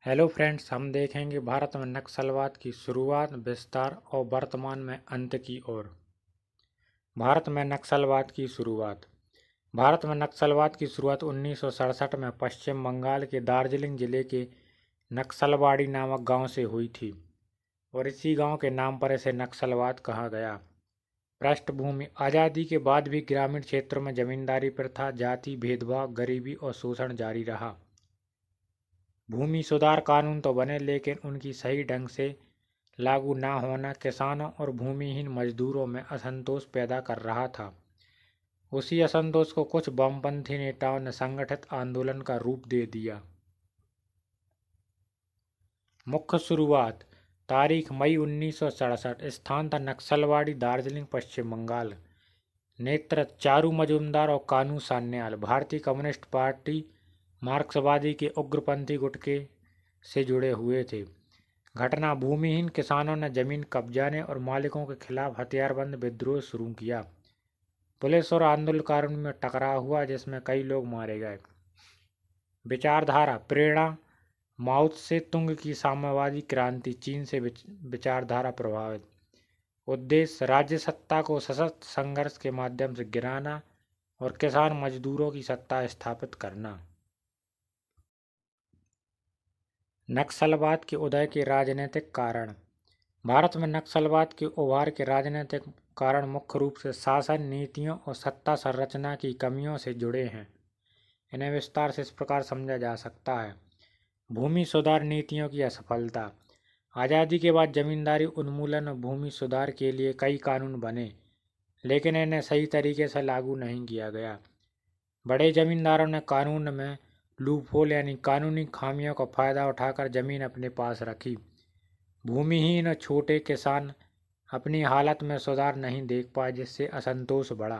Hello friends, हम देखेंगे भारत में नक्सलवाद की शुरुआत, विस्तार और वर्तमान में अंत की ओर। भारत में नक्सलवाद की शुरुआत। भारत में नक्सलवाद की शुरुआत 1967 में पश्चिम बंगाल के दार्जिलिंग जिले के नक्सलवाड़ी नामक गांव से हुई थी और इसी गांव के नाम पर इसे नक्सलवाद कहा गया। पृष्ठभूमि: आज़ादी के बाद भी ग्रामीण क्षेत्रों में जमींदारी प्रथा, जाति भेदभाव, गरीबी और शोषण जारी रहा। भूमि सुधार कानून तो बने, लेकिन उनकी सही ढंग से लागू न होना किसानों और भूमिहीन मजदूरों में असंतोष पैदा कर रहा था। उसी असंतोष को कुछ वामपंथी नेताओं ने संगठित आंदोलन का रूप दे दिया। मुख्य शुरुआत: तारीख मई 1967। स्थान था नक्सलवाड़ी, दार्जिलिंग, पश्चिम बंगाल। नेतृत्व: चारू मजूमदार और कानू सान्याल। भारतीय कम्युनिस्ट पार्टी मार्क्सवादी के उग्रपंथी गुट के से जुड़े हुए थे। घटना: भूमिहीन किसानों ने जमीन कब्जाने और मालिकों के खिलाफ हथियारबंद विद्रोह शुरू किया। पुलिस और आंदोलनकारियों में टकराव हुआ जिसमें कई लोग मारे गए। विचारधारा: प्रेरणा: माओ से तुंग की साम्यवादी क्रांति, चीन से विचारधारा प्रभावित। उद्देश्य: राज्य सत्ता को सशक्त संघर्ष के माध्यम से गिराना और किसान मजदूरों की सत्ता स्थापित करना। नक्सलवाद के उदय के राजनीतिक कारण। भारत में नक्सलवाद के उभार के राजनीतिक कारण मुख्य रूप से शासन, नीतियों और सत्ता संरचना की कमियों से जुड़े हैं। इन्हें विस्तार से इस प्रकार समझा जा सकता है। भूमि सुधार नीतियों की असफलता। आज़ादी के बाद जमींदारी उन्मूलन और भूमि सुधार के लिए कई कानून बने, लेकिन इन्हें सही तरीके से लागू नहीं किया गया। बड़े जमींदारों ने कानून में लूपहोल यानी कानूनी खामियों का फायदा उठाकर जमीन अपने पास रखी। भूमिहीन और छोटे किसान अपनी हालत में सुधार नहीं देख पाए, जिससे असंतोष बढ़ा।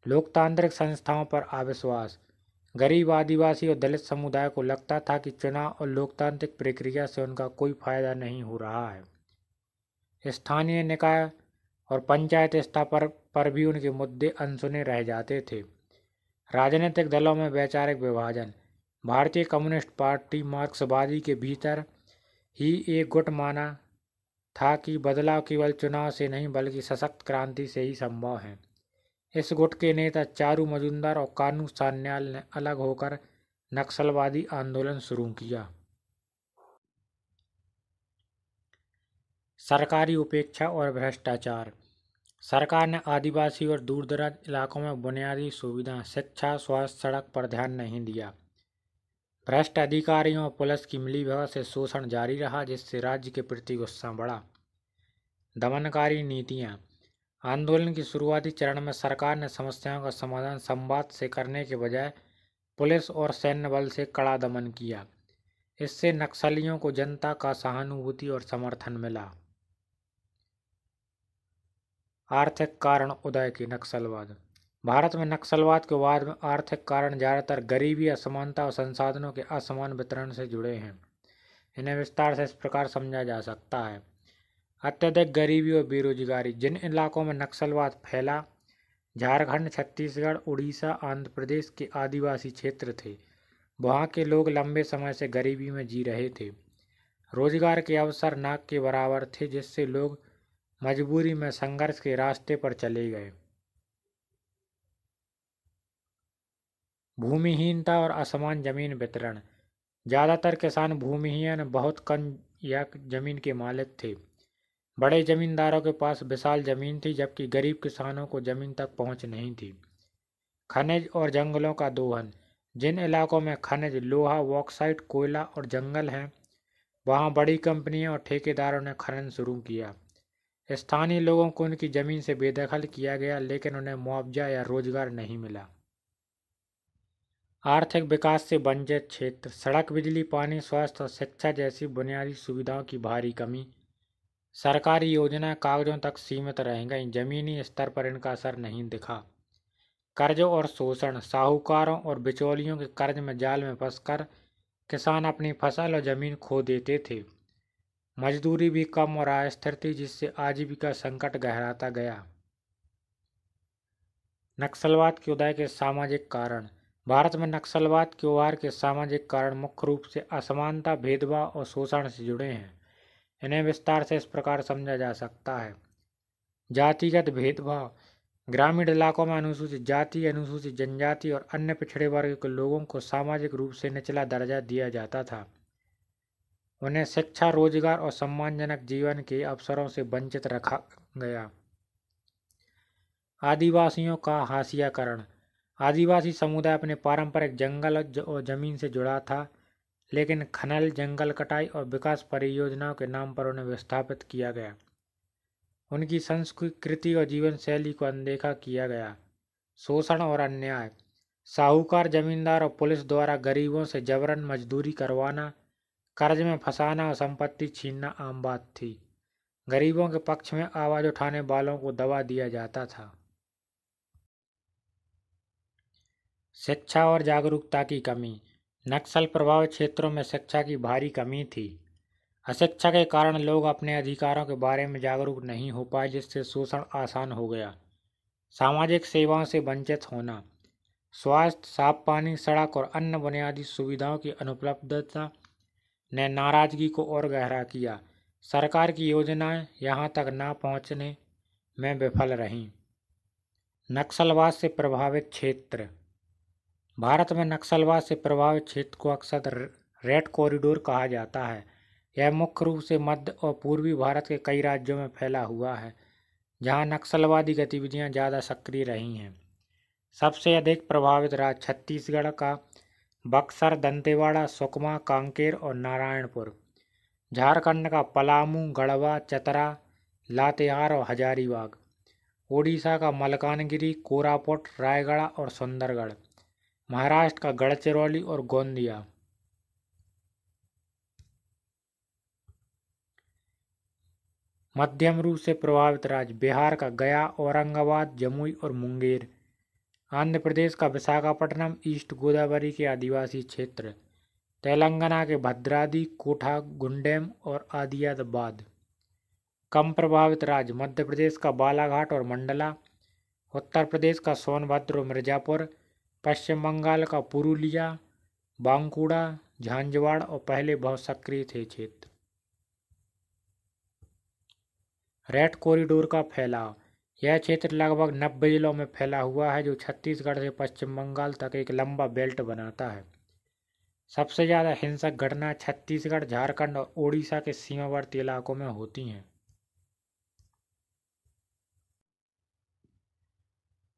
लोकतांत्रिक संस्थाओं पर अविश्वास। गरीब, आदिवासी और दलित समुदाय को लगता था कि चुनाव और लोकतांत्रिक प्रक्रिया से उनका कोई फायदा नहीं हो रहा है। स्थानीय निकाय और पंचायत स्तर पर भी उनके मुद्दे अनसुने रह जाते थे। राजनीतिक दलों में वैचारिक विभाजन। भारतीय कम्युनिस्ट पार्टी मार्क्सवादी के भीतर ही एक गुट माना था कि बदलाव केवल चुनाव से नहीं बल्कि सशक्त क्रांति से ही संभव है। इस गुट के नेता चारू मजूमदार और कानू सान्याल ने अलग होकर नक्सलवादी आंदोलन शुरू किया। सरकारी उपेक्षा और भ्रष्टाचार। सरकार ने आदिवासी और दूरदराज इलाकों में बुनियादी सुविधा, शिक्षा, स्वास्थ्य, सड़क पर ध्यान नहीं दिया। भ्रष्ट अधिकारियों और पुलिस की मिलीभगत से शोषण जारी रहा, जिससे राज्य के प्रति गुस्सा बढ़ा। दमनकारी नीतियां। आंदोलन की शुरुआती चरण में सरकार ने समस्याओं का समाधान संवाद से करने के बजाय पुलिस और सैन्य बल से कड़ा दमन किया। इससे नक्सलियों को जनता का सहानुभूति और समर्थन मिला। आर्थिक कारण उदय के नक्सलवाद। भारत में नक्सलवाद के बाद में आर्थिक कारण ज़्यादातर गरीबी, असमानता और संसाधनों के असमान वितरण से जुड़े हैं। इन्हें विस्तार से इस प्रकार समझा जा सकता है। अत्यधिक गरीबी और बेरोजगारी। जिन इलाकों में नक्सलवाद फैला, झारखंड, छत्तीसगढ़, उड़ीसा, आंध्र प्रदेश के आदिवासी क्षेत्र थे। वहाँ के लोग लंबे समय से गरीबी में जी रहे थे। रोजगार के अवसर न के बराबर थे, जिससे लोग मजबूरी में संघर्ष के रास्ते पर चले गए। भूमिहीनता और असमान जमीन वितरण। ज़्यादातर किसान भूमिहीन, बहुत कम या जमीन के मालिक थे। बड़े जमींदारों के पास विशाल जमीन थी, जबकि गरीब किसानों को जमीन तक पहुंच नहीं थी। खनिज और जंगलों का दोहन। जिन इलाकों में खनिज, लोहा, बॉक्साइट, कोयला और जंगल हैं, वहां बड़ी कंपनियों और ठेकेदारों ने खनन शुरू किया। स्थानीय लोगों को उनकी जमीन से बेदखल किया गया, लेकिन उन्हें मुआवजा या रोजगार नहीं मिला। आर्थिक विकास से वंचित क्षेत्र। सड़क, बिजली, पानी, स्वास्थ्य और शिक्षा जैसी बुनियादी सुविधाओं की भारी कमी। सरकारी योजनाएं कागजों तक सीमित रह गईं, जमीनी स्तर पर इनका असर नहीं दिखा। कर्ज और शोषण। साहूकारों और बिचौलियों के कर्ज में जाल में फंसकर किसान अपनी फसल और जमीन खो देते थे। मजदूरी भी कम और अस्थिर थी, जिससे आजीविका संकट गहराता गया। नक्सलवाद के उदय के सामाजिक कारण। भारत में नक्सलवाद के उभार के सामाजिक कारण मुख्य रूप से असमानता, भेदभाव और शोषण से जुड़े हैं। इन्हें विस्तार से इस प्रकार समझा जा सकता है। जातिगत भेदभाव। ग्रामीण इलाकों में अनुसूचित जाति, अनुसूचित जनजाति और अन्य पिछड़े वर्ग के लोगों को सामाजिक रूप से निचला दर्जा दिया जाता था। उन्हें शिक्षा, रोजगार और सम्मानजनक जीवन के अवसरों से वंचित रखा गया। आदिवासियों का हाशियाकरण। आदिवासी समुदाय अपने पारंपरिक जंगल और जमीन से जुड़ा था, लेकिन खनन, जंगल कटाई और विकास परियोजनाओं के नाम पर उन्हें विस्थापित किया गया। उनकी संस्कृति और जीवन शैली को अनदेखा किया गया। शोषण और अन्याय। साहूकार, जमींदार और पुलिस द्वारा गरीबों से जबरन मजदूरी करवाना, कर्ज में फंसाना और संपत्ति छीनना आम बात थी। गरीबों के पक्ष में आवाज उठाने वालों को दबा दिया जाता था। शिक्षा और जागरूकता की कमी। नक्सल प्रभावित क्षेत्रों में शिक्षा की भारी कमी थी। अशिक्षा के कारण लोग अपने अधिकारों के बारे में जागरूक नहीं हो पाए, जिससे शोषण आसान हो गया। सामाजिक सेवाओं से वंचित होना। स्वास्थ्य, साफ पानी, सड़क और अन्य बुनियादी सुविधाओं की अनुपलब्धता ने नाराजगी को और गहरा किया। सरकार की योजनाएं यहां तक न पहुंचने में विफल रहीं। नक्सलवाद से प्रभावित क्षेत्र। भारत में नक्सलवाद से प्रभावित क्षेत्र को अक्सर रेड कॉरिडोर कहा जाता है। यह मुख्य रूप से मध्य और पूर्वी भारत के कई राज्यों में फैला हुआ है, जहां नक्सलवादी गतिविधियां ज़्यादा सक्रिय रही हैं। सबसे अधिक प्रभावित राज्य छत्तीसगढ़ का बक्सर, दंतेवाड़ा, सुकमा, कांकेर और नारायणपुर। झारखंड का पलामू, गढ़वा, चतरा, लातेहार और हजारीबाग। ओडिशा का मलकानगिरी, कोरापुट, रायगढ़ और सुंदरगढ़। महाराष्ट्र का गढ़चिरौली और गोंदिया। मध्यम रूप से प्रभावित राज्य बिहार का गया, औरंगाबाद, जमुई और मुंगेर। आंध्र प्रदेश का विशाखापट्टनम, ईस्ट गोदावरी के आदिवासी क्षेत्र। तेलंगाना के भद्राद्री, कोठागुंडेम और आदिलाबाद। कम प्रभावित राज्य मध्य प्रदेश का बालाघाट और मंडला, उत्तर प्रदेश का सोनभद्र और मिर्जापुर, पश्चिम बंगाल का पुरुलिया, बांकुड़ा, झांझवाड़ और पहले बहुत सक्रिय थे क्षेत्र। रेड कॉरिडोर का फैलाव। यह क्षेत्र लगभग 90 जिलों में फैला हुआ है, जो छत्तीसगढ़ से पश्चिम बंगाल तक एक लंबा बेल्ट बनाता है। सबसे ज़्यादा हिंसक घटना छत्तीसगढ़, झारखंड और ओडिशा के सीमावर्ती इलाकों में होती हैं।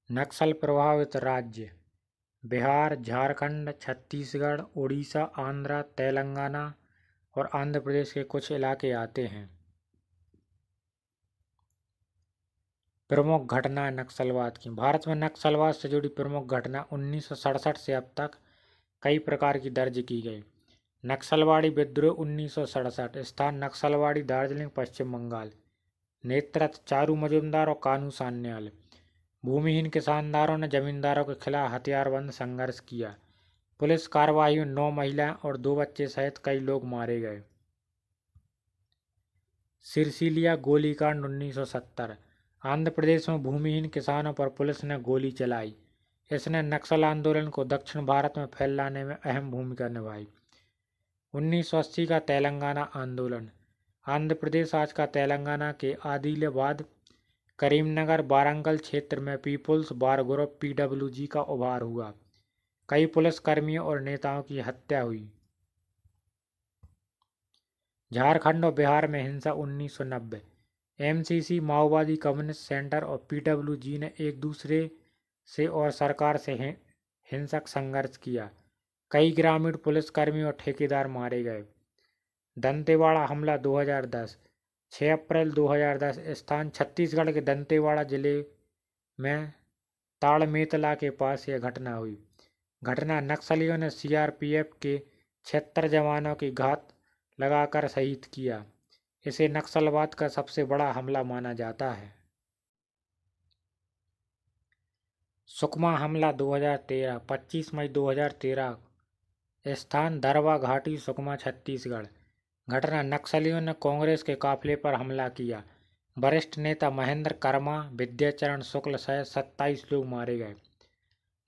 नक्सल प्रभावित राज्य बिहार, झारखंड, छत्तीसगढ़, ओडिशा, आंध्र, तेलंगाना और आंध्र प्रदेश के कुछ इलाके आते हैं। प्रमुख घटना नक्सलवाद की। भारत में नक्सलवाद से जुड़ी प्रमुख घटना 1967 से अब तक कई प्रकार की दर्ज की गई। नक्सलवाड़ी विद्रोह 1967। स्थान नक्सलवाड़ी, दार्जिलिंग, पश्चिम बंगाल। नेतृत्व चारू मजुमदार और कानू सान्याल। भूमिहीन किसानदारों ने जमींदारों के खिलाफ हथियारबंद संघर्ष किया। पुलिस कार्रवाई में 9 महिलाएं और 2 बच्चे सहित कई लोग मारे गए। सिरसिलिया गोलीकांड 1970। आंध्र प्रदेश में भूमिहीन किसानों पर पुलिस ने गोली चलाई। इसने नक्सल आंदोलन को दक्षिण भारत में फैलाने में अहम भूमिका निभाई। 1980 का तेलंगाना आंदोलन। आंध्र प्रदेश आज का तेलंगाना के आदिलाबाद, करीमनगर, वारंगल क्षेत्र में पीपुल्स बार ग्रुप (PWG) का उभार हुआ। कई पुलिसकर्मियों और नेताओं की हत्या हुई। झारखंड और बिहार में हिंसा 1990। MCC, माओवादी कम्युनिस्ट सेंटर और PWG ने एक दूसरे से और सरकार से हिंसक संघर्ष किया। कई ग्रामीण पुलिसकर्मी और ठेकेदार मारे गए। दंतेवाड़ा हमला 2010। 6 अप्रैल 2010। स्थान छत्तीसगढ़ के दंतेवाड़ा जिले में ताड़मेतला के पास यह घटना हुई। घटना नक्सलियों ने CRPF के 76 जवानों की घात लगाकर शहीद किया। इसे नक्सलवाद का सबसे बड़ा हमला माना जाता है। सुकमा हमला 2013। 25 मई 2013। स्थान दरवा घाटी, सुकमा, छत्तीसगढ़। घटना नक्सलियों ने कांग्रेस के काफिले पर हमला किया। वरिष्ठ नेता महेंद्र कर्मा, विद्याचरण शुक्ल सहित 27 लोग मारे गए।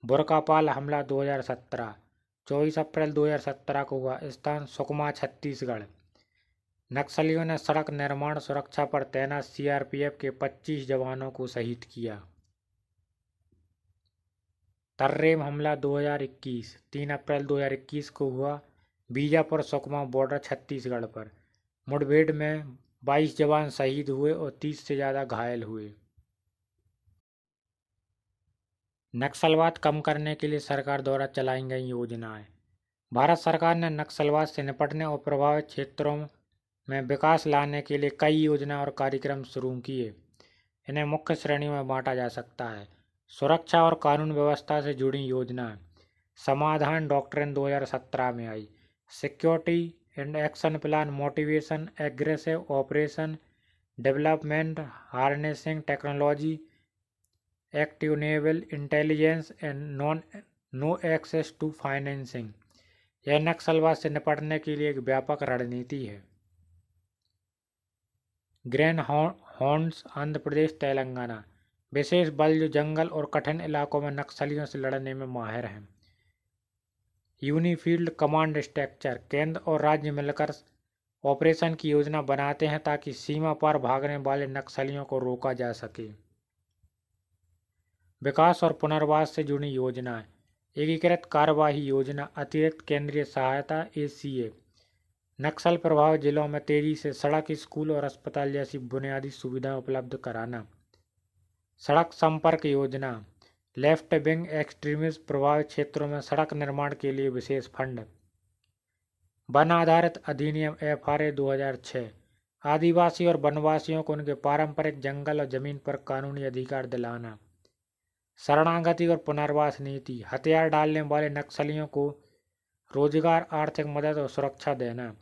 बुरकापाल हमला 2017, 24 अप्रैल 2017 को हुआ। स्थान सुकमा छत्तीसगढ़। नक्सलियों ने सड़क निर्माण सुरक्षा पर तैनात सीआरपीएफ के 25 जवानों को शहीद किया। तर्रेम हमला 2021, 3 अप्रैल 2021 को हुआ। बीजापुर सुकमा बॉर्डर छत्तीसगढ़ पर मुठभेड़ में 22 जवान शहीद हुए और 30 से ज़्यादा घायल हुए। नक्सलवाद कम करने के लिए सरकार द्वारा चलाई गई योजनाएं। भारत सरकार ने नक्सलवाद से निपटने और प्रभावित क्षेत्रों में विकास लाने के लिए कई योजना और कार्यक्रम शुरू किए। इन्हें मुख्य श्रेणियों में बांटा जा सकता है। सुरक्षा और कानून व्यवस्था से जुड़ी योजनाएं। समाधान डॉक्ट्रिन 2017 में आई। Security and action plan, motivation, aggressive operation, development, harnessing technology, active naval intelligence and no access to financing. यह नक्सलवाद से निपटने के लिए एक व्यापक रणनीति है। Green horns Andhra Pradesh Telangana. विशेष बल जो जंगल और कठिन इलाकों में नक्सलियों से लड़ने में माहिर हैं। यूनिफील्ड कमांड स्ट्रक्चर, केंद्र और राज्य मिलकर ऑपरेशन की योजना बनाते हैं ताकि सीमा पार भागने वाले नक्सलियों को रोका जा सके। विकास और पुनर्वास से जुड़ी योजनाएं। एकीकृत कार्यवाही योजना, अतिरिक्त केंद्रीय सहायता ACA। नक्सल प्रभावित जिलों में तेजी से सड़क, स्कूल और अस्पताल जैसी बुनियादी सुविधाएं उपलब्ध कराना। सड़क संपर्क योजना, लेफ्ट विंग एक्सट्रीमिज्म प्रभावित क्षेत्रों में सड़क निर्माण के लिए विशेष फंड। वन आधारित अधिनियम FRA 2006, आदिवासी और वनवासियों को उनके पारंपरिक जंगल और जमीन पर कानूनी अधिकार दिलाना। शरणागति और पुनर्वास नीति, हथियार डालने वाले नक्सलियों को रोजगार, आर्थिक मदद और सुरक्षा देना।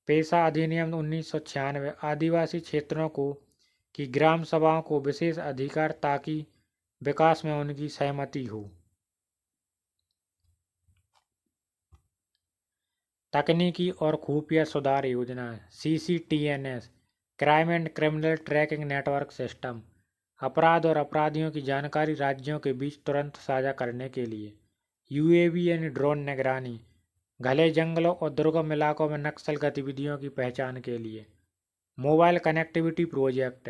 पेशा अधिनियम 1996, आदिवासी क्षेत्रों की ग्राम सभाओं को विशेष अधिकार ताकि विकास में उनकी सहमति हो। तकनीकी और खुफिया सुधार योजना, CCTNS, crime and criminal tracking network system. अपराध और अपराधियों की जानकारी राज्यों के बीच तुरंत साझा करने के लिए। UAV यानी ड्रोन निगरानी, घने जंगलों और दुर्गम इलाकों में नक्सल गतिविधियों की पहचान के लिए। मोबाइल कनेक्टिविटी प्रोजेक्ट,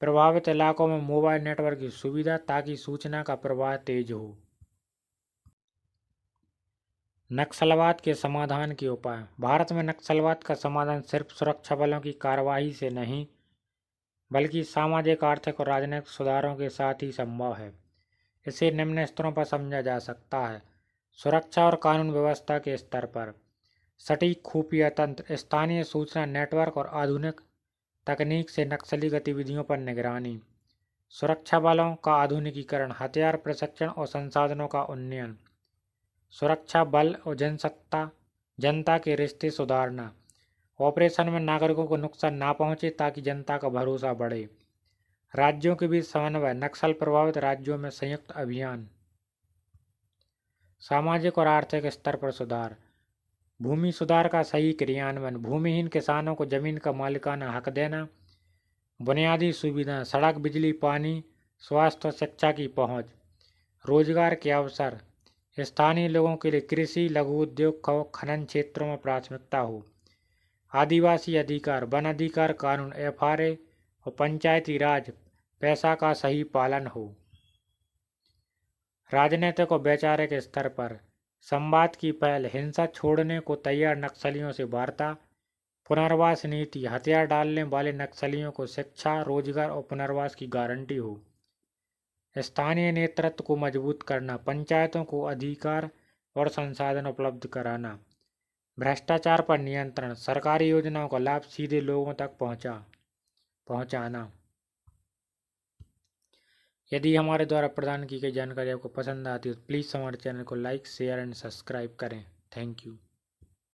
प्रभावित इलाकों में मोबाइल नेटवर्क की सुविधा ताकि सूचना का प्रवाह तेज हो। नक्सलवाद के समाधान के उपाय। भारत में नक्सलवाद का समाधान सिर्फ सुरक्षा बलों की कार्रवाई से नहीं बल्कि सामाजिक, आर्थिक और राजनीतिक सुधारों के साथ ही संभव है। इसे निम्न स्तरों पर समझा जा सकता है। सुरक्षा और कानून व्यवस्था के स्तर पर सटीक खुफिया तंत्र, स्थानीय सूचना नेटवर्क और आधुनिक तकनीक से नक्सली गतिविधियों पर निगरानी। सुरक्षा बलों का आधुनिकीकरण, हथियार, प्रशिक्षण और संसाधनों का उन्नयन। सुरक्षा बल और जनता के रिश्ते सुधारना। ऑपरेशन में नागरिकों को नुकसान ना पहुंचे ताकि जनता का भरोसा बढ़े। राज्यों के बीच समन्वय, नक्सल प्रभावित राज्यों में संयुक्त अभियान। सामाजिक और आर्थिक स्तर पर सुधार, भूमि सुधार का सही क्रियान्वयन, भूमिहीन किसानों को जमीन का मालिकाना हक देना। बुनियादी सुविधाएं, सड़क, बिजली, पानी, स्वास्थ्य और शिक्षा की पहुंच। रोजगार के अवसर, स्थानीय लोगों के लिए कृषि, लघु उद्योग, खनन क्षेत्रों में प्राथमिकता हो। आदिवासी अधिकार, वन अधिकार कानून, FRA और पंचायती राज पैसा का सही पालन हो। राजनीतिक और वैचारिक स्तर पर संवाद की पहल, हिंसा छोड़ने को तैयार नक्सलियों से वार्ता। पुनर्वास नीति, हथियार डालने वाले नक्सलियों को शिक्षा, रोजगार और पुनर्वास की गारंटी हो। स्थानीय नेतृत्व को मजबूत करना, पंचायतों को अधिकार और संसाधन उपलब्ध कराना। भ्रष्टाचार पर नियंत्रण, सरकारी योजनाओं का लाभ सीधे लोगों तक पहुंचाना। यदि हमारे द्वारा प्रदान की गई जानकारी आपको पसंद आती है तो प्लीज़ हमारे चैनल को लाइक, शेयर एंड सब्सक्राइब करें। Thank you.